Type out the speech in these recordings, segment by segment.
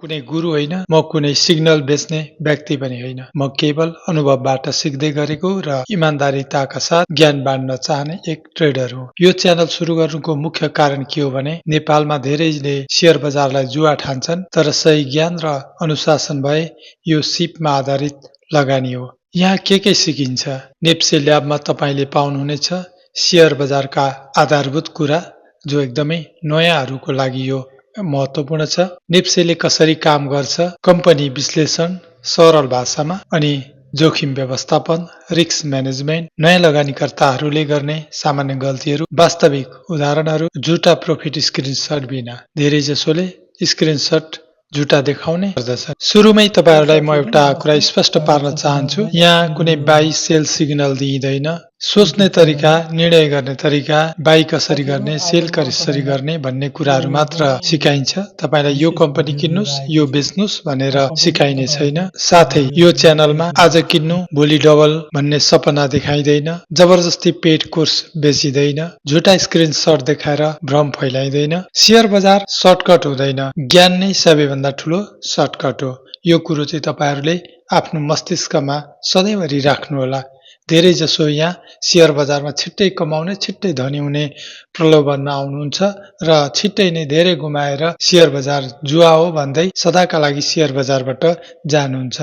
कुनै गुरु होइन, म कुनै सिग्नल बेच्ने व्यक्ति पनि होइन। म केवल अनुभवबाट सिक्दै गरेको र इमान्दारिताका साथ ज्ञान बाँड्न चाहने एक ट्रेडर हुँ। यो च्यानल सुरु गर्नुको मुख्य कारण के हो भने नेपालमा धेरैले शेयर बजारलाई जुवा ठान्छन्, तर सही ज्ञान र अनुशासन भए यो सिपमा आधारित लगानी हो। यहाँ के सिकिन्छ? नेप्से ल्याबमा तपाईले पाउनुहुनेछ शेयर बजारका आधारभूत कुरा जो एकदमै नयाँहरूको लागि यो महत्वपूर्ण छ। नेप्सेले कसरी काम गर्छ, कम्पनी विश्लेषण सरल भाषामा, अनि जोखिम व्यवस्थापन, रिस्क म्यानेजमेन्ट, नयाँ लगानीकर्ताहरूले गर्ने सामान्य गल्तीहरू, वास्तविक उदाहरणहरू, झुटा प्रोफिट स्क्रिनशट बिना। धेरैजसोले स्क्रिनशट झुटा देखाउने गर्दछन्। सुरुमै तपाईहरुलाई म एउटा कुरा स्पष्ट पार्न चाहन्छु, यहाँ कुनै बाइ सेल सिग्नल दिइदैन। सोच्ने तरिका, निर्णय गर्ने तरिका, बाइ कसरी गर्ने, सेल कसरी गर्ने भन्ने कुराहरू मात्र सिकाइन्छ। तपाईलाई यो कम्पनी किन्नुस्, यो बेच्नुस् भनेर सिकाइने छैन। साथै यो च्यानलमा आज किन्नु भोलि डबल भन्ने सपना देखाइदैन। जबरजस्ती पेड कोर्स बेचिदैन। झुटा स्क्रिनशट देखाएर भ्रम फैलाइदैन। शेयर बजार सर्टकट हुँदैन, ज्ञान नै सबैभन्दा ठूलो सर्टकट हो। यो कुरो चाहिँ तपाईहरुले आफ्नो मस्तिष्कमा सधैँभरि राख्नुहोला। धेरै जसो यहाँ शेयर बजारमा छिट्टै कमाउने, छिट्टै धनी हुने प्रलोभनमा आउनुहुन्छ र छिट्टै नै धेरै गुमाएर शेयर बजार जुवा हो भन्दै सदाका लागि शेयर बजारबाट जानुहुन्छ।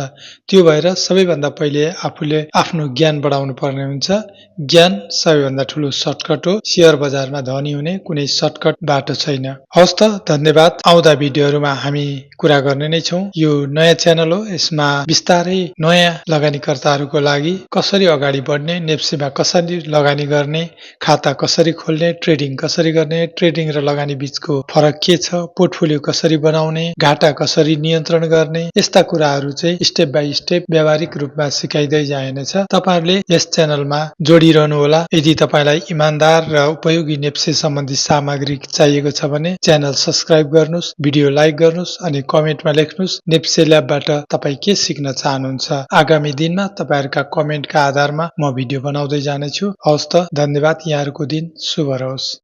त्यो भएर सबैभन्दा पहिले आफूले आफ्नो ज्ञान बढाउनु पर्ने हुन्छ। ज्ञान सबैभन्दा ठूलो सर्टकट हो। शेयर बजारमा धनी हुने कुनै सर्टकट बाटो छैन। हवस् त, धन्यवाद। आउँदा भिडियोहरुमा हामी कुरा गर्ने नै छौं। यो नयाँ च्यानल हो, यसमा बिस्तारै नयाँ लगानीकर्ताहरूको लागि कसरी अगाडि बढ्ने, नेप्सेमा कसरी लगानी गर्ने, खाता कसरी खोल्ने, ट्रेडिङ कसरी गर्ने, ट्रेडिङ र लगानी बीचको फरक के छ, पोर्टफोलियो कसरी बनाउने, घाटा कसरी नियन्त्रण गर्ने, यस्ता कुराहरू चाहिँ स्टेप बाइ स्टेप व्यावहारिक रूपमा सिकाइदै जानेछ। तपाईहरुले यस च्यानलमा जोडिरहनु होला। यदि तपाईलाई इमानदार र उपयोगी नेप्से सम्बन्धी सामग्री चाहिएको छ भने च्यानल सब्स्क्राइब गर्नुस्, भिडियो लाइक गर्नुस् अनि कमेन्टमा लेख्नुस् नेप्से ल्याबबाट तपाई के सिक्न चाहनुहुन्छ। आगामी दिनमा तपाईहरुका कमेन्टका आधारमा म भिडियो बनाउँदै जानेछु। हवस् त, धन्यवाद। यहाँहरुको दिन शुभ रहोस्।